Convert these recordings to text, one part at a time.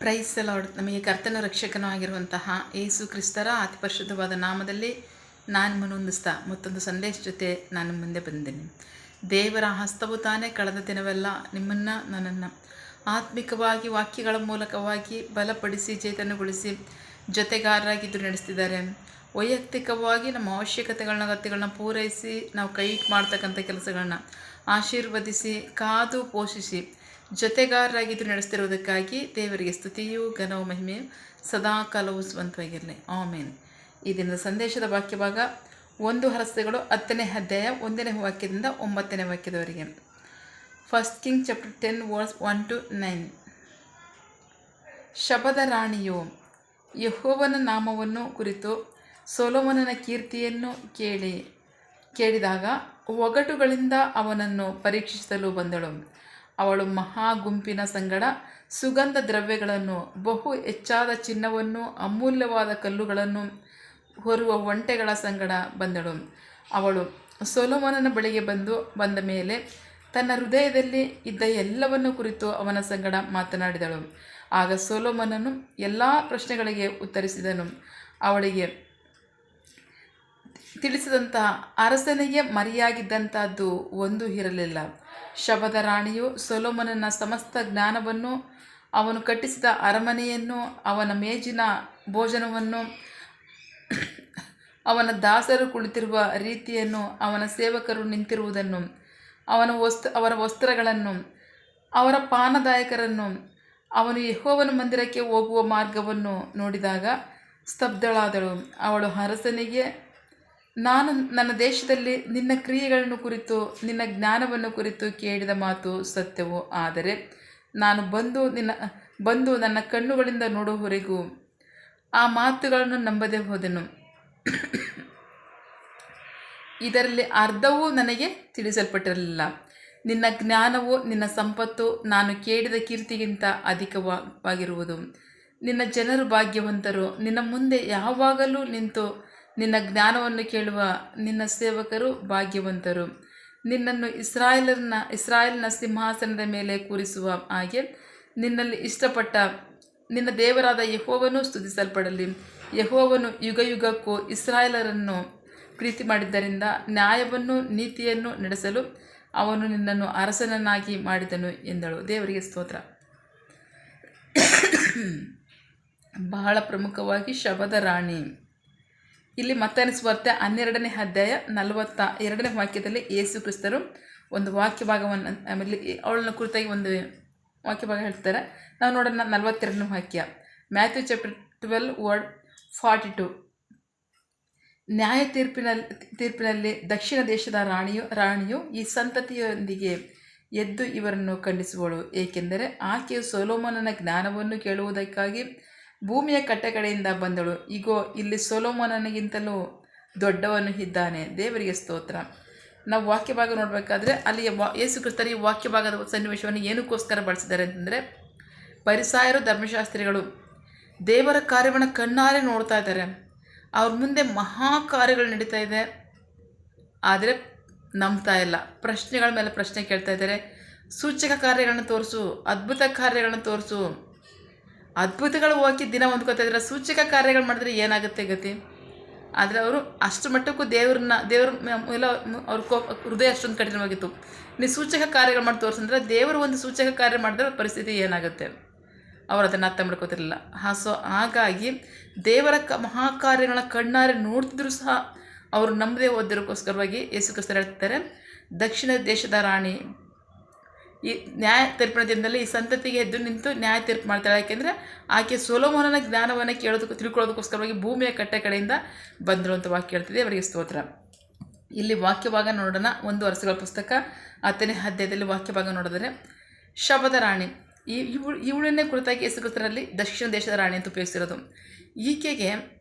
Praise the lord. ನಮಗೆ ಕರ್ತನ ರಕ್ಷಕನೂ ಆಗಿರುವಂತಹ ಯೇಸು ಕ್ರಿಸ್ತರ ಅತಿ ಪರಿಶುದ್ಧವಾದ ನಾಮದಲ್ಲಿ ನಾನು ಮನೊಂದಿಸ್ತಾ ಮತ್ತೊಂದು ಸಂದೇಶ ಜೊತೆ ನಾನು ಮುಂದೆ ಬಂದೇನೆ. ದೇವರ ಹಸ್ತವು ತಾನೇ ಕಳೆದ ದಿನವೆಲ್ಲ ನಿಮ್ಮನ್ನು ನನ್ನನ್ನು ಆತ್ಮಿಕವಾಗಿ ವಾಕ್ಯಗಳ ಮೂಲಕವಾಗಿ ಬಲಪಡಿಸಿ ಚೇತನಗೊಳಿಸಿ ಜೊತೆಗಾರರಾಗಿದ್ದು ನಡೆಸ್ತಿದ್ದಾರೆ. ವೈಯಕ್ತಿಕವಾಗಿ ನಮ್ಮ ಅಗತ್ಯಗಳನ್ನ ಪೂರೈಸಿ ನಾವು ಕೈ ಮಾಡ್ತಕ್ಕಂಥ ಕೆಲಸಗಳನ್ನ ಆಶೀರ್ವದಿಸಿ ಕಾದು ಪೋಷಿಸಿ ಜೊತೆಗಾರರಾಗಿದ್ದು ನಡೆಸ್ತಿರೋದಕ್ಕಾಗಿ ದೇವರಿಗೆ ಸ್ತುತಿಯು ಘನವು ಮಹಿಮೆಯು ಸದಾ ಕಾಲವು ಸ್ವಂತವಾಗಿರಲಿ. ಆಮೇನ್. ಈ ದಿನದ ಸಂದೇಶದ ವಾಕ್ಯಭಾಗ 1 ಹರಸೆಗಳು 10ನೇ ಅಧ್ಯಾಯ 1ನೇ ವಾಕ್ಯದಿಂದ 9ನೇ ವಾಕ್ಯದವರೆಗೆ. First king chapter 10 verse 1-9. ಶಬದ ರಾಣಿಯು ಯೆಹೋವನ ನಾಮವನ್ನು ಕುರಿತು ಸೊಲೊಮೋನನ ಕೀರ್ತಿಯನ್ನು ಕೇಳಿದಾಗ ಒಗಟುಗಳಿಂದ ಅವನನ್ನು ಪರೀಕ್ಷಿಸಲು ಬಂದಳು. ಅವಳು ಮಹಾ ಗುಂಪಿನ ಸಂಗಡ ಸುಗಂಧ ದ್ರವ್ಯಗಳನ್ನು, ಬಹು ಹೆಚ್ಚಾದ ಚಿನ್ನವನ್ನು, ಅಮೂಲ್ಯವಾದ ಕಲ್ಲುಗಳನ್ನು ಹೊರುವ ಒಂಟೆಗಳ ಸಂಗಡ ಬಂದಳು. ಅವಳು ಸೊಲೊಮೋನನ ಬಳಿಗೆ ಬಂದ ಮೇಲೆ ತನ್ನ ಹೃದಯದಲ್ಲಿ ಇದ್ದ ಎಲ್ಲವನ್ನು ಕುರಿತು ಅವನ ಸಂಗಡ ಮಾತನಾಡಿದಳು. ಆಗ ಸೊಲೊಮೋನನು ಎಲ್ಲ ಪ್ರಶ್ನೆಗಳಿಗೆ ಉತ್ತರಿಸಿದನು. ಅವಳಿಗೆ ತಿಳಿಸಿದಂಥ ಅರಸನಿಗೆ ಮರೆಯಾಗಿದ್ದಂಥದ್ದು ಒಂದು ಇರಲಿಲ್ಲ. ಶಬದ ರಾಣಿಯು ಸೊಲೊಮೋನನ ಸಮಸ್ತ ಜ್ಞಾನವನ್ನು, ಅವನು ಕಟ್ಟಿಸಿದ ಅರಮನೆಯನ್ನು, ಅವನ ಮೇಜಿನ ಭೋಜನವನ್ನು, ಅವನ ದಾಸರು ಕುಳಿತಿರುವ ರೀತಿಯನ್ನು, ಅವನ ಸೇವಕರು ನಿಂತಿರುವುದನ್ನು, ಅವರ ವಸ್ತ್ರಗಳನ್ನು, ಅವರ ಪಾನದಾಯಕರನ್ನು, ಅವನು ಯೆಹೋವನ ಮಂದಿರಕ್ಕೆ ಹೋಗುವ ಮಾರ್ಗವನ್ನು ನೋಡಿದಾಗ ಸ್ತಬ್ಧಳಾದಳು. ಅವಳು ಅರಸನಿಗೆ, ನಾನು ನನ್ನ ದೇಶದಲ್ಲಿ ನಿನ್ನ ಕ್ರಿಯೆಗಳನ್ನು ಕುರಿತು, ನಿನ್ನ ಜ್ಞಾನವನ್ನು ಕುರಿತು ಕೇಳಿದ ಮಾತು ಸತ್ಯವು. ಆದರೆ ನಾನು ಬಂದು ನನ್ನ ಕಣ್ಣುಗಳಿಂದ ನೋಡುವವರೆಗೂ ಆ ಮಾತುಗಳನ್ನು ನಂಬದೆ ಹೋದೆನು. ಇದರಲ್ಲಿ ಅರ್ಧವೂ ನನಗೆ ತಿಳಿಸಲ್ಪಟ್ಟಿರಲಿಲ್ಲ. ನಿನ್ನ ಜ್ಞಾನವು, ನಿನ್ನ ಸಂಪತ್ತು ನಾನು ಕೇಳಿದ ಕೀರ್ತಿಗಿಂತ ಅಧಿಕವಾಗಿರುವುದು. ನಿನ್ನ ಜನರು ಭಾಗ್ಯವಂತರು. ನಿನ್ನ ಮುಂದೆ ಯಾವಾಗಲೂ ನಿಂತು ನಿನ್ನ ಜ್ಞಾನವನ್ನು ಕೇಳುವ ನಿನ್ನ ಸೇವಕರು ಭಾಗ್ಯವಂತರು. ನಿನ್ನನ್ನು ಇಸ್ರಾಯೇಲಿನ ಸಿಂಹಾಸನದ ಮೇಲೆ ಕೂರಿಸುವ ಹಾಗೆ ನಿನ್ನಲ್ಲಿ ಇಷ್ಟಪಟ್ಟ ನಿನ್ನ ದೇವರಾದ ಯೆಹೋವನು ಸ್ತುತಿಸಲ್ಪಡಲಿ. ಯೆಹೋವನು ಯುಗಯುಗಕ್ಕೂ ಇಸ್ರಾಯೇಲರನ್ನು ಪ್ರೀತಿ ಮಾಡಿದ್ದರಿಂದ ನ್ಯಾಯವನ್ನು ನೀತಿಯನ್ನು ನಡೆಸಲು ಅವನು ನಿನ್ನನ್ನು ಅರಸನನ್ನಾಗಿ ಮಾಡಿದನು ಎಂದಳು. ದೇವರಿಗೆ ಸ್ತೋತ್ರ. ಬಹಳ ಪ್ರಮುಖವಾಗಿ ಶಬದ ರಾಣಿ. ಇಲ್ಲಿ ಮತ್ತಾಯನ ಸುವಾರ್ತೆ 12ನೇ ಅಧ್ಯಾಯ 42ನೇ ವಾಕ್ಯದಲ್ಲಿ ಯೇಸು ಕ್ರಿಸ್ತರು ಒಂದು ವಾಕ್ಯಭಾಗವನ್ನು, ಆಮೇಲೆ ಅವಳನ್ನ ಕುರಿತಾಗಿ ಒಂದು ವಾಕ್ಯಭಾಗ ಹೇಳ್ತಾರೆ. ನಾವು ನೋಡೋಣ 42ನೇ ವಾಕ್ಯ. Matthew chapter 12 word 42. ನ್ಯಾಯ ತೀರ್ಪಿನಲ್ಲಿ ದಕ್ಷಿಣ ದೇಶದ ರಾಣಿಯು ಈ ಸಂತತಿಯೊಂದಿಗೆ ಎದ್ದು ಇವರನ್ನು ಖಂಡಿಸುವಳು, ಏಕೆಂದರೆ ಆಕೆಯು ಸೊಲೊಮೋನನ ಜ್ಞಾನವನ್ನು ಕೇಳುವುದಕ್ಕಾಗಿ ಭೂಮಿಯ ಕಟ್ಟಕಡೆಯಿಂದ ಬಂದಳು. ಇಗೋ, ಇಲ್ಲಿ ಸೊಲೊಮೋನನಿಗಿಂತಲೂ ದೊಡ್ಡವನು ಇದ್ದಾನೆ. ದೇವರಿಗೆ ಸ್ತೋತ್ರ. ನಾವು ವಾಕ್ಯಭಾಗ ನೋಡಬೇಕಾದ್ರೆ ಅಲ್ಲಿ ಯೇಸು ಕ್ರಿಸ್ತರು ಈ ವಾಕ್ಯಭಾಗದ ಸನ್ನಿವೇಶವನ್ನು ಏನಕ್ಕೋಸ್ಕರ ಬಳಸಿದ್ದಾರೆ ಅಂತಂದರೆ, ಫರಿಸಾಯರು, ಧರ್ಮಶಾಸ್ತ್ರಿಗಳು ದೇವರ ಕಾರ್ಯವನ್ನು ಕಣ್ಣಾರೆ ನೋಡ್ತಾ ಇದ್ದಾರೆ. ಅವ್ರ ಮುಂದೆ ಮಹಾ ಕಾರ್ಯಗಳು ನಡೀತಾ ಇದೆ, ಆದರೆ ನಂಬ್ತಾ ಇಲ್ಲ. ಪ್ರಶ್ನೆಗಳ ಮೇಲೆ ಪ್ರಶ್ನೆ ಕೇಳ್ತಾ ಇದ್ದಾರೆ. ಸೂಚಕ ಕಾರ್ಯಗಳನ್ನು ತೋರಿಸು, ಅದ್ಭುತ ಕಾರ್ಯಗಳನ್ನು ತೋರಿಸು. ಅದ್ಭುತಗಳು ಹೋಗಿ ದಿನ ಹೊಂದ್ಕೋತಾ ಇದ್ದಾರೆ. ಸೂಚಕ ಕಾರ್ಯಗಳು ಮಾಡಿದ್ರೆ ಏನಾಗುತ್ತೆ ಗತಿ? ಆದರೆ ಅವರು ಅಷ್ಟು ಮಟ್ಟಕ್ಕೂ ದೇವ್ರ ಮೇಲೆ ಅವ್ರ ಹೃದಯ ಅಷ್ಟೊಂದು ಕಠಿಣವಾಗಿತ್ತು. ನೀವು ಸೂಚಕ ಕಾರ್ಯಗಳು ಮಾಡಿ ತೋರಿಸಂದ್ರೆ ದೇವರು ಒಂದು ಸೂಚಕ ಕಾರ್ಯ ಮಾಡಿದ್ರೆ ಪರಿಸ್ಥಿತಿ ಏನಾಗುತ್ತೆ? ಅವರು ಅದನ್ನು ಅರ್ಥ ಮಾಡ್ಕೋತಿರಲಿಲ್ಲ. ಹಾಗಾಗಿ ದೇವರ ಮಹಾಕಾರ್ಯಗಳನ್ನ ಕಣ್ಣಾರೆ ನೋಡ್ತಿದ್ರು ಸಹ ಅವರು ನಂಬದೇ ಹೋದಿರೋಕ್ಕೋಸ್ಕರವಾಗಿ ಯೇಸು ಕ್ರಿಸ್ತರು ಹೇಳ್ತಾರೆ, ದಕ್ಷಿಣ ದೇಶದ ರಾಣಿ ಈ ನ್ಯಾಯ ತೀರ್ಪಿನ ದಿನದಲ್ಲಿ ಈ ಸಂತತಿಗೆ ಎದ್ದು ನಿಂತು ನ್ಯಾಯ ತೀರ್ಪು ಮಾಡ್ತಾಳೆ. ಯಾಕೆಂದರೆ ಆಕೆ ಸೊಲೊಮೋನನ ಜ್ಞಾನವನ್ನು ತಿಳ್ಕೊಳ್ಳೋದಕ್ಕೋಸ್ಕರವಾಗಿ ಭೂಮಿಯ ಕಟ್ಟೆ ಕಡೆಯಿಂದ ಬಂದರು ಅಂತ ವಾಕ್ಯ ಹೇಳ್ತಿದೆ. ಅವರಿಗೆ ಸ್ತೋತ್ರ. ಇಲ್ಲಿ ವಾಕ್ಯಭಾಗ ನೋಡೋಣ. 1 ವರ್ಷಗಳ ಪುಸ್ತಕ 10ನೇ ಅಧ್ಯಾಯದಲ್ಲಿ ವಾಕ್ಯಭಾಗ ನೋಡಿದರೆ, ಶಬದ ರಾಣಿ ಇವಳನ್ನೇ ಕುರಿತಾಗಿ ಯೇಸು ಕ್ರಿಸ್ತರಲ್ಲಿ ದಕ್ಷಿಣ ದೇಶದ ರಾಣಿ ಅಂತ ಉಪಯೋಗಿಸಿರೋದು. ಈಕೆಗೆ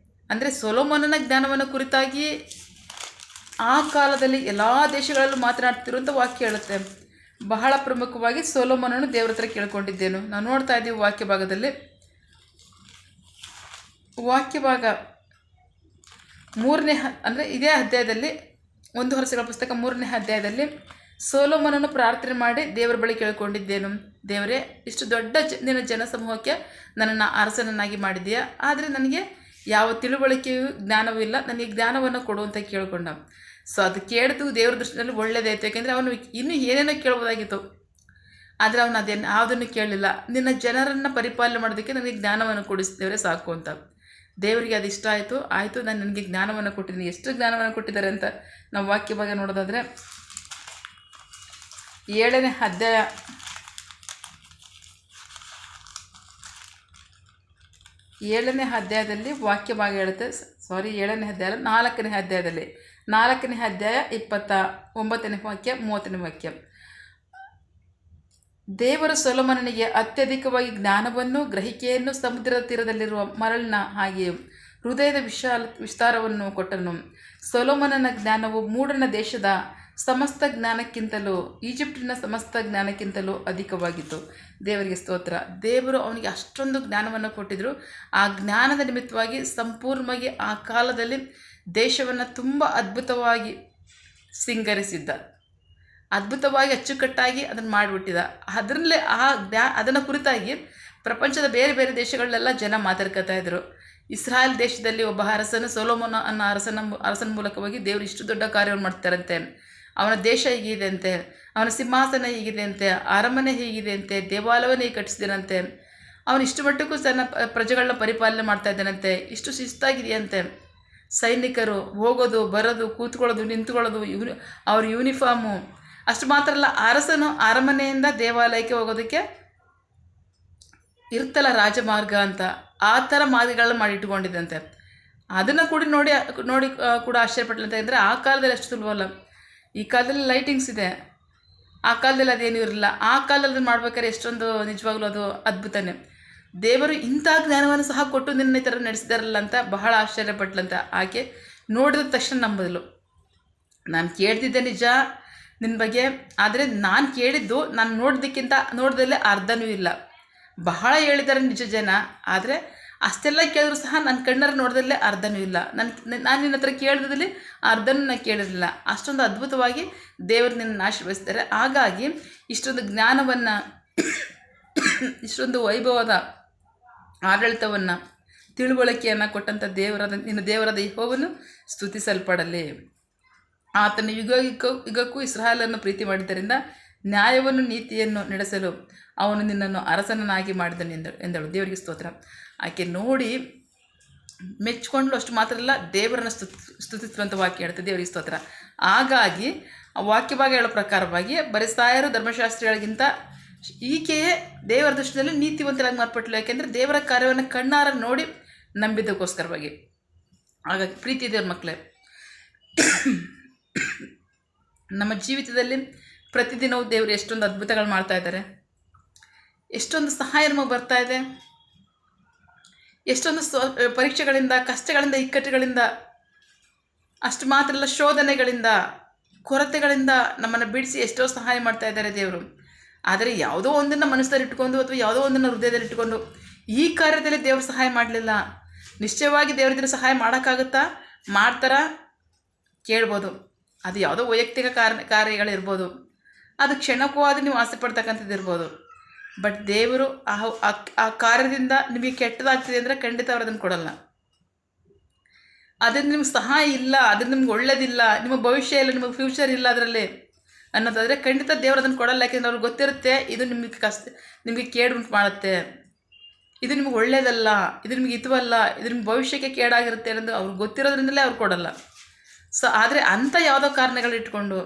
ಅಂದರೆ ಸೊಲೊಮೋನನ ಜ್ಞಾನವನ್ನು ಕುರಿತಾಗಿ ಆ ಕಾಲದಲ್ಲಿ ಎಲ್ಲ ದೇಶಗಳಲ್ಲೂ ಮಾತನಾಡ್ತಿರುವಂಥ ವಾಕ್ಯ ಹೇಳುತ್ತೆ. ಬಹಳ ಪ್ರಮುಖವಾಗಿ ಸೊಲೊಮೋನನು ದೇವರ ಹತ್ರ ಕೇಳ್ಕೊಂಡಿದ್ದೇನು. ನಾವು ನೋಡ್ತಾ ಇದ್ದೀವಿ ವಾಕ್ಯಭಾಗದಲ್ಲಿ. ವಾಕ್ಯಭಾಗ 3ನೇ ಅಂದರೆ ಇದೇ ಅಧ್ಯಾಯದಲ್ಲಿ 1 ವರ್ಷಗಳ ಪುಸ್ತಕ 3ನೇ ಅಧ್ಯಾಯದಲ್ಲಿ ಸೊಲೊಮೋನನು ಪ್ರಾರ್ಥನೆ ಮಾಡಿ ದೇವರ ಬಳಿ ಕೇಳಿಕೊಂಡಿದ್ದೇನು, ದೇವರೇ, ಇಷ್ಟು ದೊಡ್ಡ ನಿನ್ನ ಜನಸಮೂಹಕ್ಕೆ ನನ್ನನ್ನು ಅರಸನನ್ನಾಗಿ ಮಾಡಿದೆಯಾ, ಆದರೆ ನನಗೆ ಯಾವ ತಿಳುವಳಿಕೆಯೂ ಜ್ಞಾನವೂ ಇಲ್ಲ, ನನಗೆ ಜ್ಞಾನವನ್ನು ಕೊಡು ಅಂತ ಕೇಳಿಕೊಂಡ. ಸೊ ಅದು ಕೇಳಿದು ದೇವರ ದೃಷ್ಟಿಯಲ್ಲಿ ಒಳ್ಳೆಯದಾಯಿತು. ಯಾಕೆಂದರೆ ಅವನು ಇನ್ನೂ ಏನೇನೋ ಕೇಳ್ಬೋದಾಗಿತ್ತು, ಆದರೆ ಅವನು ಅದೇನು ಯಾವುದನ್ನು ಕೇಳಲಿಲ್ಲ. ನಿನ್ನ ಜನರನ್ನು ಪರಿಪಾಲನೆ ಮಾಡೋದಕ್ಕೆ ನನಗೆ ಜ್ಞಾನವನ್ನು ಕೊಡಿಸಿದೇವರೇ ಸಾಕು ಅಂತ. ದೇವರಿಗೆ ಅದು ಇಷ್ಟ ಆಯಿತು, ನಾನು ನನಗೆ ಜ್ಞಾನವನ್ನು ಕೊಟ್ಟಿದ್ದೀನಿ. ಎಷ್ಟು ಜ್ಞಾನವನ್ನು ಕೊಟ್ಟಿದ್ದಾರೆ ಅಂತ ನಾವು ವಾಕ್ಯ ಭಾಗ ನೋಡೋದಾದರೆ 7ನೇ ಅಧ್ಯಾಯ 7ನೇ ಅಧ್ಯಾಯದಲ್ಲಿ ವಾಕ್ಯ ಭಾಗ ಹೇಳುತ್ತೆ. 7ನೇ ಅಧ್ಯಾಯ 4ನೇ ಅಧ್ಯಾಯದಲ್ಲಿ 4ನೇ ಅಧ್ಯಾಯ 29ನೇ ವಾಕ್ಯ 30ನೇ ವಾಕ್ಯ. ದೇವರು ಸೊಲೊಮೋನನಿಗೆ ಅತ್ಯಧಿಕವಾಗಿ ಜ್ಞಾನವನ್ನು ಗ್ರಹಿಕೆಯನ್ನು ಸಮುದ್ರದ ತೀರದಲ್ಲಿರುವ ಮರಳಿನ ಹಾಗೆಯೂ ಹೃದಯದ ವಿಸ್ತಾರವನ್ನು ಕೊಟ್ಟನು. ಸೊಲೊಮೋನನ ಜ್ಞಾನವು ಮೂಡನ ದೇಶದ ಸಮಸ್ತ ಜ್ಞಾನಕ್ಕಿಂತಲೂ ಈಜಿಪ್ಟಿನ ಸಮಸ್ತ ಜ್ಞಾನಕ್ಕಿಂತಲೂ ಅಧಿಕವಾಗಿತ್ತು. ದೇವರಿಗೆ ಸ್ತೋತ್ರ. ದೇವರು ಅವನಿಗೆ ಅಷ್ಟೊಂದು ಜ್ಞಾನವನ್ನು ಕೊಟ್ಟಿದ್ದರು. ಆ ಜ್ಞಾನದ ನಿಮಿತ್ತವಾಗಿ ಸಂಪೂರ್ಣವಾಗಿ ಆ ಕಾಲದಲ್ಲಿ ದೇಶವನ್ನು ತುಂಬ ಅದ್ಭುತವಾಗಿ ಸಿಂಗರಿಸಿದ್ದ, ಅದ್ಭುತವಾಗಿ ಅಚ್ಚುಕಟ್ಟಾಗಿ ಅದನ್ನು ಮಾಡಿಬಿಟ್ಟಿದ. ಅದರಲ್ಲೇ ಅದನ್ನು ಕುರಿತಾಗಿ ಪ್ರಪಂಚದ ಬೇರೆ ಬೇರೆ ದೇಶಗಳಲ್ಲೆಲ್ಲ ಜನ ಮಾತಾಡ್ಕೊತಾ ಇದ್ದರು. ಇಸ್ರಾಯೇಲ್ ದೇಶದಲ್ಲಿ ಒಬ್ಬ ಅರಸನು ಸೊಲೊಮೋನ ಅನ್ನೋ ಅರಸನ ಮೂಲಕವಾಗಿ ದೇವರು ಇಷ್ಟು ದೊಡ್ಡ ಕಾರ್ಯವನ್ನು ಮಾಡ್ತಾರಂತೆ. ಅವನ ದೇಶ ಹೀಗಿದೆ ಅಂತೆ, ಅವನ ಸಿಂಹಾಸನ ಹೀಗಿದೆ ಅಂತೆ, ಅರಮನೆ ಹೀಗಿದೆ ಅಂತೆ, ದೇವಾಲಯವನ್ನೇ ಕಟ್ಟಿಸಿದನಂತೆ, ಅವನು ಇಷ್ಟು ಮಟ್ಟಕ್ಕೂ ಪ್ರಜೆಗಳನ್ನ ಪರಿಪಾಲನೆ ಮಾಡ್ತಾ ಇದ್ದಾನಂತೆ, ಇಷ್ಟು ಶಿಸ್ತಾಗಿದೆಯಂತೆ. ಸೈನಿಕರು ಹೋಗೋದು ಬರೋದು ಕೂತ್ಕೊಳ್ಳೋದು ನಿಂತ್ಕೊಳ್ಳೋದು ಅವ್ರ ಯೂನಿಫಾರ್ಮು. ಅಷ್ಟು ಮಾತ್ರ ಅಲ್ಲ, ಅರಸನು ಅರಮನೆಯಿಂದ ದೇವಾಲಯಕ್ಕೆ ಹೋಗೋದಕ್ಕೆ ಇರ್ತಲ್ಲ ರಾಜಮಾರ್ಗ ಅಂತ, ಆ ಥರ ಮಾರ್ಗಗಳನ್ನ ಮಾಡಿಟ್ಕೊಂಡಿದ್ದಂತೆ. ಅದನ್ನು ಕೂಡ ನೋಡಿ ಕೂಡ ಆಶ್ಚರ್ಯಪಟ್ಟಂತ ಅಂದರೆ ಆ ಕಾಲದಲ್ಲಿ ಅಷ್ಟು ಸುಲಭವಲ್ಲ. ಈ ಕಾಲದಲ್ಲಿ ಲೈಟಿಂಗ್ಸ್ ಇದೆ, ಆ ಕಾಲದಲ್ಲಿ ಅದೇನೂ ಇರಲಿಲ್ಲ. ಆ ಕಾಲದಲ್ಲಿ ಅದನ್ನು ಮಾಡ್ಬೇಕಾದ್ರೆ ಎಷ್ಟೊಂದು ನಿಜವಾಗ್ಲೂ ಅದು ಅದ್ಭುತನೇ. ದೇವರು ಇಂಥ ಜ್ಞಾನವನ್ನು ಸಹ ಕೊಟ್ಟು ನಿನ್ನ ಈ ಥರ ನಡೆಸಿದಾರಲ್ಲ ಅಂತ ಬಹಳ ಆಶ್ಚರ್ಯಪಟ್ಲಂತ. ಆಕೆ ನೋಡಿದ ತಕ್ಷಣ ನಂಬದಲು. ನಾನು ಕೇಳ್ತಿದ್ದೆ ನಿಜ ನಿನ್ನ ಬಗ್ಗೆ, ಆದರೆ ನಾನು ಕೇಳಿದ್ದು ನಾನು ನೋಡ್ದಲ್ಲೇ ಅರ್ಧನೂ ಇಲ್ಲ. ಬಹಳ ಹೇಳಿದ್ದಾರೆ ನಿಜ ಜನ, ಆದರೆ ಅಷ್ಟೆಲ್ಲ ಕೇಳಿದ್ರು ಸಹ ನನ್ನ ಕಣ್ಣರು ನೋಡ್ದಲ್ಲೇ ಅರ್ಧನೂ ಇಲ್ಲ. ನಾನು ನಿನ್ನ ಹತ್ರ ಕೇಳಿದಲ್ಲಿ ಅರ್ಧನೂ ನಾನು ಕೇಳಿರಲಿಲ್ಲ. ಅಷ್ಟೊಂದು ಅದ್ಭುತವಾಗಿ ದೇವರು ನಿನ್ನನ್ನು ಆಶೀರ್ವದಿಸ್ತಾರೆ. ಹಾಗಾಗಿ ಇಷ್ಟೊಂದು ಜ್ಞಾನವನ್ನು, ಇಷ್ಟೊಂದು ವೈಭವದ ಆಡಳಿತವನ್ನು, ತಿಳುವಳಿಕೆಯನ್ನು ಕೊಟ್ಟಂಥ ನಿನ್ನ ದೇವರಾದ ಯೆಹೋವನು ಸ್ತುತಿಸಲ್ಪಡಲಿ. ಆತನು ಯುಗಕ್ಕೂ ಇಸ್ರಾಯೇಲನ್ನು ಪ್ರೀತಿ ಮಾಡಿದ್ದರಿಂದ ನ್ಯಾಯವನ್ನು ನೀತಿಯನ್ನು ನಡೆಸಲು ಅವನು ನಿನ್ನನ್ನು ಅರಸನನ್ನಾಗಿ ಮಾಡಿದನು ಎಂದಳು. ದೇವರಿಗೆ ಸ್ತೋತ್ರ. ಆಕೆ ನೋಡಿ ಮೆಚ್ಚಿಕೊಂಡ್ಲು. ಅಷ್ಟು ಮಾತ್ರ ಅಲ್ಲ, ದೇವರನ್ನು ಸ್ತುತಿಸುವಂಥ ವಾಕ್ಯ ಹೇಳ್ತದೆ. ದೇವರಿಗೆ ಸ್ತೋತ್ರ. ಹಾಗಾಗಿ ಆ ವಾಕ್ಯ ಭಾಗ ಹೇಳೋ ಪ್ರಕಾರವಾಗಿ ಬರಿಸಾಯರು ಧರ್ಮಶಾಸ್ತ್ರಿಗಳಿಗಿಂತ ಈಕೆಯೇ ದೇವರ ದೃಷ್ಟಿಯಲ್ಲಿ ನೀತಿವಂತರಾಗಿ ಮಾರ್ಪಟ್ಟಳು. ಯಾಕೆಂದರೆ ದೇವರ ಕಾರ್ಯವನ್ನು ಕಣ್ಣಾರ ನೋಡಿ ನಂಬಿದ್ದಕ್ಕೋಸ್ಕರವಾಗಿ. ಹಾಗಾಗಿ ಪ್ರೀತಿ ದೇವ್ರ ಮಕ್ಕಳೇ, ನಮ್ಮ ಜೀವಿತದಲ್ಲಿ ಪ್ರತಿದಿನವೂ ದೇವರು ಎಷ್ಟೊಂದು ಅದ್ಭುತಗಳು ಮಾಡ್ತಾ ಇದ್ದಾರೆ, ಎಷ್ಟೊಂದು ಸಹಾಯ ನಮಗೆ ಬರ್ತಾ ಇದೆ, ಎಷ್ಟೊಂದು ಪರೀಕ್ಷೆಗಳಿಂದ, ಕಷ್ಟಗಳಿಂದ, ಇಕ್ಕಟ್ಟುಗಳಿಂದ, ಅಷ್ಟು ಮಾತ್ರ ಅಲ್ಲ ಶೋಧನೆಗಳಿಂದ, ಕೊರತೆಗಳಿಂದ ನಮ್ಮನ್ನು ಬಿಡಿಸಿ ಎಷ್ಟೋ ಸಹಾಯ ಮಾಡ್ತಾ ಇದ್ದಾರೆ ದೇವರು. ಆದರೆ ಯಾವುದೋ ಒಂದನ್ನು ಮನಸ್ಸಲ್ಲಿ ಇಟ್ಕೊಂಡು ಅಥವಾ ಯಾವುದೋ ಒಂದನ್ನು ಹೃದಯದಲ್ಲಿ ಇಟ್ಕೊಂಡು ಈ ಕಾರ್ಯದಲ್ಲಿ ದೇವರು ಸಹಾಯ ಮಾಡಲಿಲ್ಲ. ನಿಶ್ಚಯವಾಗಿ ದೇವರಿದ್ರೆ ಸಹಾಯ ಮಾಡೋಕ್ಕಾಗುತ್ತಾ? ಮಾಡ್ತಾರ? ಕೇಳ್ಬೋದು. ಅದು ಯಾವುದೋ ವೈಯಕ್ತಿಕ ಕಾರ್ಯಗಳಿರ್ಬೋದು, ಅದು ಕ್ಷಣಕ್ಕೂ ನೀವು ಆಸೆ ಪಡ್ತಕ್ಕಂಥದ್ದು ಇರ್ಬೋದು. ಬಟ್ ದೇವರು ಆ ಕಾರ್ಯದಿಂದ ನಿಮಗೆ ಕೆಟ್ಟದಾಗ್ತಿದೆ ಅಂದರೆ ಖಂಡಿತ ಅವರು ಅದನ್ನು ಕೊಡಲ್ಲ. ಅದರಿಂದ ನಿಮ್ಗೆ ಸಹಾಯ ಇಲ್ಲ, ಅದರಿಂದ ನಿಮ್ಗೆ ಒಳ್ಳೇದಿಲ್ಲ, ನಿಮ್ಮ ಭವಿಷ್ಯ ಇಲ್ಲ, ನಿಮಗೆ ಫ್ಯೂಚರ್ ಇಲ್ಲ ಅದರಲ್ಲಿ ಅನ್ನೋದಾದರೆ ಖಂಡಿತ ದೇವರು ಅದನ್ನು ಕೊಡಲ್ಲ. ಯಾಕೆಂದರೆ ಅವ್ರಿಗೆ ಗೊತ್ತಿರುತ್ತೆ ಇದು ನಿಮಗೆ ಕೇಡು ಉಂಟು ಮಾಡುತ್ತೆ, ಇದು ನಿಮಗೆ ಒಳ್ಳೇದಲ್ಲ, ಇದು ನಿಮಗೆ ಹಿತವಲ್ಲ, ಇದು ನಿಮ್ಮ ಭವಿಷ್ಯಕ್ಕೆ ಕೇಡಾಗಿರುತ್ತೆ ಅನ್ನೋದು ಅವ್ರಿಗೆ ಗೊತ್ತಿರೋದ್ರಿಂದಲೇ ಅವ್ರು ಕೊಡಲ್ಲ. ಸೊ ಆದರೆ ಅಂಥ ಯಾವುದೋ ಕಾರಣಗಳಿಟ್ಕೊಂಡು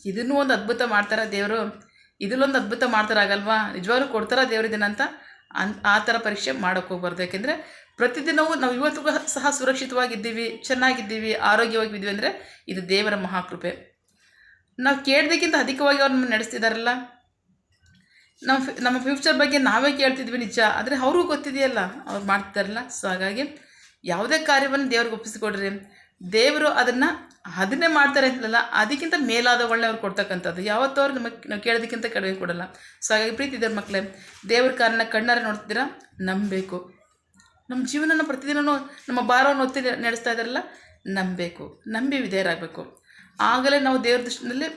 ಇದನ್ನೂ ಒಂದು ಅದ್ಭುತ ಮಾಡ್ತಾರೆ ದೇವರು, ಇದರಲ್ಲೊಂದು ಅದ್ಭುತ ಮಾಡ್ತಾರಾಗಲ್ವಾ, ನಿಜವಾಗ್ಲೂ ಕೊಡ್ತಾರ ದೇವರಿದ್ದೇನೆ ಅಂತ ಆ ಥರ ಪರೀಕ್ಷೆ ಮಾಡೋಕ್ಕೆ ಹೋಗ್ಬಾರ್ದು. ಯಾಕೆಂದರೆ ಪ್ರತಿದಿನವೂ ನಾವು ಇವತ್ತಿಗೂ ಸಹ ಸುರಕ್ಷಿತವಾಗಿದ್ದೀವಿ, ಚೆನ್ನಾಗಿದ್ದೀವಿ, ಆರೋಗ್ಯವಾಗಿದ್ದೀವಿ ಅಂದರೆ ಇದು ದೇವರ ಮಹಾಕೃಪೆ. ನಾವು ಕೇಳೋದಕ್ಕಿಂತ ಅಧಿಕವಾಗಿ ಅವ್ರು ನಮ್ಮನ್ನು ನಡೆಸ್ತಿದ್ದಾರಲ್ಲ. ನಮ್ಮ ಫ್ಯೂಚರ್ ಬಗ್ಗೆ ನಾವೇ ಕೇಳ್ತಿದ್ವಿ ನಿಜ, ಆದರೆ ಅವ್ರಿಗೂ ಗೊತ್ತಿದೆಯಲ್ಲ, ಅವ್ರು ಮಾಡ್ತಿದ್ದಾರಲ್ಲ. ಸೊ ಹಾಗಾಗಿ ಯಾವುದೇ ಕಾರ್ಯವನ್ನು ದೇವ್ರಿಗೆ ಒಪ್ಪಿಸಿಕೊಡ್ರಿ, ದೇವರು ಅದನ್ನೇ ಮಾಡ್ತಾರೆ ಅಂತಲ್ಲ, ಅದಕ್ಕಿಂತ ಮೇಲಾದವುಗಳನ್ನ ಅವ್ರು ಕೊಡ್ತಕ್ಕಂಥದ್ದು. ಯಾವತ್ತೂ ಅವ್ರು ನಾವು ಕೇಳೋದಕ್ಕಿಂತ ಕಡಿಮೆ ಕೊಡಲ್ಲ. ಸೊ ಹಾಗಾಗಿ ಪ್ರೀತಿ ಇದ್ದಾರೆ ಮಕ್ಕಳೇ, ದೇವ್ರ ಕಾರ್ಯನ ಕಣ್ಣಾರೆ ನೋಡ್ತಿದ್ದೀರಾ, ನಂಬಬೇಕು. ನಮ್ಮ ಜೀವನನ ಪ್ರತಿದಿನವೂ ನಮ್ಮ ಭಾರವನ್ನು ಒತ್ತಿ ನಡೆಸ್ತಾ ಇದ್ದಾರಲ್ಲ, ನಂಬಬೇಕು, ನಂಬಿ ವಿಧೇಯರಾಗಬೇಕು. ಆಗಲೇ ನಾವು ದೇವ್ರ ದೃಷ್ಟಿಯಲ್ಲಿ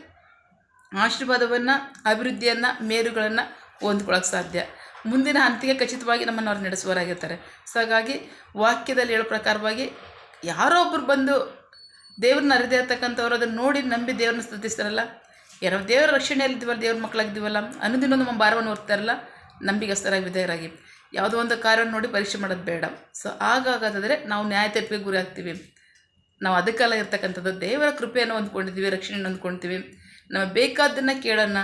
ಆಶೀರ್ವಾದವನ್ನು, ಅಭಿವೃದ್ಧಿಯನ್ನು, ಮೇಲುಗಳನ್ನು ಹೊಂದ್ಕೊಳ್ಳೋಕೆ ಸಾಧ್ಯ. ಮುಂದಿನ ಹಂತಕ್ಕೆ ಖಚಿತವಾಗಿ ನಮ್ಮನ್ನು ಅವ್ರು ನಡೆಸುವವರಾಗಿರ್ತಾರೆ. ಸೊ ಹಾಗಾಗಿ ವಾಕ್ಯದಲ್ಲಿ ಹೇಳೋ ಪ್ರಕಾರವಾಗಿ ಯಾರೋ ಒಬ್ಬರು ಬಂದು ದೇವ್ರನ್ನ ಅರಿದೇ ಇರ್ತಕ್ಕಂಥವ್ರು ಅದನ್ನು ನೋಡಿ ನಂಬಿ ದೇವ್ರನ್ನ ಸ್ತುತಿಸ್ತಾರಲ್ಲ, ಯಾರೋ ದೇವರ ರಕ್ಷಣೆಯಲ್ಲಿದ್ದೀವಲ್ಲ, ದೇವ್ರ ಮಕ್ಕಳಾಗಿದ್ದೀವಲ್ಲ, ಅನುದಿನ ನಮ್ಮ ಭಾರವನ್ನು ಹೊರ್ತಾರಲ್ಲ, ನಂಬಿಗಸ್ತರಾಗಿ ವಿಧೇಯರಾಗಿ ಯಾವುದೋ ಒಂದು ಕಾರ್ಯವನ್ನು ನೋಡಿ ಪರೀಕ್ಷೆ ಮಾಡೋದು ಬೇಡ. ಸೊ ಆಗಾಗದಾದರೆ ನಾವು ನ್ಯಾಯ ತೀರ್ಪಿಗೆ ಗುರಿ ಆಗ್ತೀವಿ. ನಾವು ಅದಕ್ಕೆಲ್ಲ ಇರ್ತಕ್ಕಂಥದ್ದು ದೇವರ ಕೃಪೆಯನ್ನು ಹೊಂದ್ಕೊಂಡಿದ್ದೀವಿ, ರಕ್ಷಣೆಯನ್ನು ಹೊಂದ್ಕೊಳ್ತೀವಿ. ನಮಗೆ ಬೇಕಾದ್ದನ್ನು ಕೇಳೋಣ,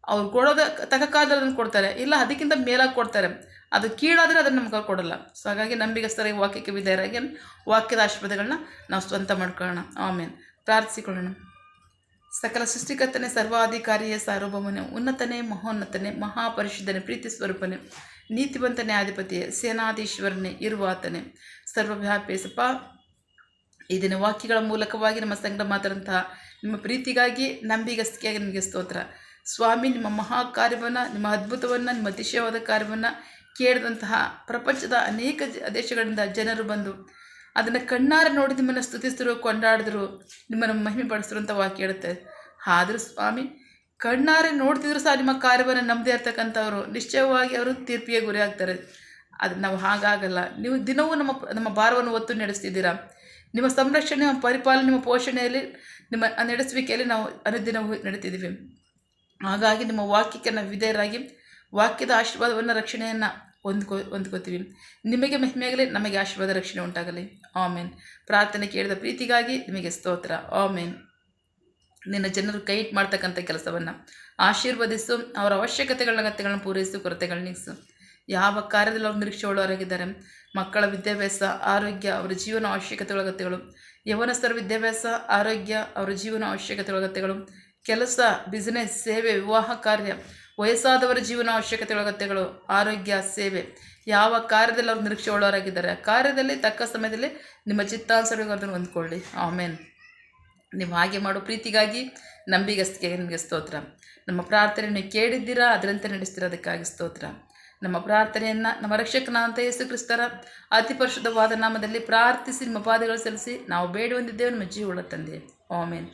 ಅವ್ರು ಕೊಡೋದು ತಗೋಕ್ಕಾದ್ರೆ ಅದನ್ನು ಕೊಡ್ತಾರೆ, ಇಲ್ಲ ಅದಕ್ಕಿಂತ ಮೇಲಾಗಿ ಕೊಡ್ತಾರೆ. ಅದು ಕೀಳಾದರೆ ಅದನ್ನು ನಮ್ಗೆ ಕೊಡೋಲ್ಲ. ಸೊ ಹಾಗಾಗಿ ನಂಬಿಗಸ್ತರಾಗಿ ವಾಕ್ಯಕ್ಕೆ ವಿಧೇಯರಾಗಿ ವಾಕ್ಯದ ಆಶೀರ್ವಾದಗಳನ್ನ ನಾವು ಸ್ವಂತ ಮಾಡ್ಕೊಳ್ಳೋಣ. ಆಮೇಲೆ ಪ್ರಾರ್ಥಿಸಿಕೊಳ್ಳೋಣ. ಸಕಲ ಸೃಷ್ಟಿಕರ್ತನೆ, ಸರ್ವಾಧಿಕಾರಿಯೇ, ಸಾರ್ವಭೌಮನೆ, ಉನ್ನತನೇ, ಮಹೋನ್ನತನೇ, ಮಹಾಪರಿಶುದ್ಧನೇ, ಪ್ರೀತಿ ಸ್ವರೂಪನೇ, ನೀತಿವಂತನೇ, ಅಧಿಪತಿಯೇ, ಸೇನಾಧೀಶ್ವರನೇ, ಇರುವಾತನೇ, ಸರ್ವವ್ಯಾಪೇಸಪ್ಪ. ಈ ದಿನ ವಾಕ್ಯಗಳ ಮೂಲಕವಾಗಿ ನಮ್ಮ ಸಂಗಡ ಮಾತಾಡುವಂತಹ ನಿಮ್ಮ ಪ್ರೀತಿಗಾಗಿ, ನಂಬಿಗಸ್ತಿಗಾಗಿ ನಿಮಗೆ ಸ್ತೋತ್ರ ಸ್ವಾಮಿ. ನಿಮ್ಮ ಮಹಾಕಾರ್ಯವನ್ನು, ನಿಮ್ಮ ಅದ್ಭುತವನ್ನು, ನಿಮ್ಮ ಅತಿಶಯವಾದ ಕಾರ್ಯವನ್ನು ಕೇಳಿದಂತಹ ಪ್ರಪಂಚದ ಅನೇಕ ದೇಶಗಳಿಂದ ಜನರು ಬಂದು ಅದನ್ನು ಕಣ್ಣಾರೆ ನೋಡಿ ನಿಮ್ಮನ್ನು ಸ್ತುತಿಸಿದ್ರು, ಕೊಂಡಾಡಿದ್ರು, ನಿಮ್ಮನ್ನು ಮಹಿಮೆ ಪಡಿಸಿದ್ರು ಅಂತ ವಾಕ್ಯ ಹೇಳುತ್ತೆ. ಆದರೂ ಸ್ವಾಮಿ, ಕಣ್ಣಾರೆ ನೋಡ್ತಿದ್ರು ಸಹ ನಿಮ್ಮ ಕಾರ್ಯವನ್ನು ನಂಬದೇ ಇರ್ತಕ್ಕಂಥವ್ರು ನಿಶ್ಚಯವಾಗಿ ಅವರು ತೀರ್ಪಿಗೆ ಗುರಿ ಆಗ್ತಾರೆ. ಅದು ನಾವು ಹಾಗಾಗಲ್ಲ. ನೀವು ದಿನವೂ ನಮ್ಮ ಭಾರವನ್ನು ಹೊತ್ತು ನಡೆಸ್ತಿದ್ದೀರಾ. ನಿಮ್ಮ ಸಂರಕ್ಷಣೆ, ನಿಮ್ಮ ಪರಿಪಾಲನೆ, ನಿಮ್ಮ ಪೋಷಣೆಯಲ್ಲಿ, ನಿಮ್ಮ ನಡೆಸುವಿಕೆಯಲ್ಲಿ ನಾವು ಅನುದಿನವೂ ನಡೀತಿದ್ದೀವಿ. ಹಾಗಾಗಿ ನಿಮ್ಮ ವಾಕ್ಯಕ್ಕೆ ನಾವು ವಿಧೇಯರಾಗಿ ವಾಕ್ಯದ ಆಶೀರ್ವಾದವನ್ನು, ರಕ್ಷಣೆಯನ್ನು ಹೊಂದ್ಕೋತೀವಿ. ನಿಮಗೆ ಮಹಿಮೆಯಾಗಲಿ, ನಮಗೆ ಆಶೀರ್ವಾದ, ರಕ್ಷಣೆ ಉಂಟಾಗಲಿ. ಆಮೇನ್. ಪ್ರಾರ್ಥನೆ ಕೇಳಿದ ಪ್ರೀತಿಗಾಗಿ ನಿಮಗೆ ಸ್ತೋತ್ರ. ಆಮೇನ್. ನಿನ್ನ ಜನರು ಕೈ ಮಾಡ್ತಕ್ಕಂಥ ಕೆಲಸವನ್ನು ಆಶೀರ್ವದಿಸು, ಅವರ ಅಗತ್ಯಗಳನ್ನ ಪೂರೈಸು, ಕೊರತೆಗಳನ್ನ ನೀಗಿಸು. ಯಾವ ಕಾರ್ಯದಲ್ಲಿ ಅವ್ರು ನಿರೀಕ್ಷೆ ಉಳ್ಳವರಾಗಿದ್ದಾರೆ, ಮಕ್ಕಳ ವಿದ್ಯಾಭ್ಯಾಸ, ಆರೋಗ್ಯ, ಅವರ ಜೀವನ ಅಗತ್ಯಗಳು, ಯವನಸ್ಥರ ವಿದ್ಯಾಭ್ಯಾಸ, ಆರೋಗ್ಯ, ಅವರ ಜೀವನ ಅಗತ್ಯಗಳು, ಕೆಲಸ, ಬಿಸ್ನೆಸ್, ಸೇವೆ, ವಿವಾಹ ಕಾರ್ಯ, ವಯಸ್ಸಾದವರ ಜೀವನ ಅಗತ್ಯಗಳು, ಆರೋಗ್ಯ, ಸೇವೆ, ಯಾವ ಕಾರ್ಯದಲ್ಲಿ ಅವ್ರು ನಿರೀಕ್ಷೆ ಉಳ್ಳವರಾಗಿದ್ದಾರೆ ಆ ಕಾರ್ಯದಲ್ಲಿ ತಕ್ಕ ಸಮಯದಲ್ಲಿ ನಿಮ್ಮ ಚಿತ್ತಾನುಸಾರವನ್ನು ಹೊಂದ್ಕೊಳ್ಳಿ. ಆಮೇನ್. ನೀವು ಹಾಗೆ ಮಾಡೋ ಪ್ರೀತಿಗಾಗಿ, ನಂಬಿಗಸ್ತಿಗೆ ನಿಮಗೆ ಸ್ತೋತ್ರ. ನಮ್ಮ ಪ್ರಾರ್ಥನೆಯನ್ನು ಕೇಳಿದ್ದೀರಾ, ಅದರಂತೆ ನಡೆಸ್ತೀರಾ, ಅದಕ್ಕಾಗಿ ಸ್ತೋತ್ರ. ನಮ್ಮ ಪ್ರಾರ್ಥನೆಯನ್ನು ನಮ್ಮ ರಕ್ಷಕನಾದಂಥ ಯೇಸು ಕ್ರಿಸ್ತರ ಅತಿ ಪರಿಶುದ್ಧವಾದ ನಾಮದಲ್ಲಿ ಪ್ರಾರ್ಥಿಸಿ ನಿಮ್ಮ ಪಾದಗಳು ಸಲ್ಲಿಸಿ ನಾವು ಬೇಡಿ ಹೊಂದಿದ್ದೇವೆ, ನಿಮ್ಮ ಜೀವಗಳ ತಂದೆ. Amen.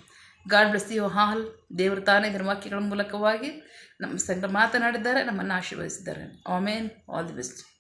God bless you all. ದೇವರು ತಾನೇ ಇದರ ವಾಕ್ಯಗಳ ಮೂಲಕವಾಗಿ ನಮ್ಮ ಸಂಗಡ ಮಾತನಾಡಿದ್ದಾರೆ, ನಮ್ಮನ್ನು ಆಶೀರ್ವದಿಸಿದ್ದಾರೆ. ಆಮೇನ್. All the best.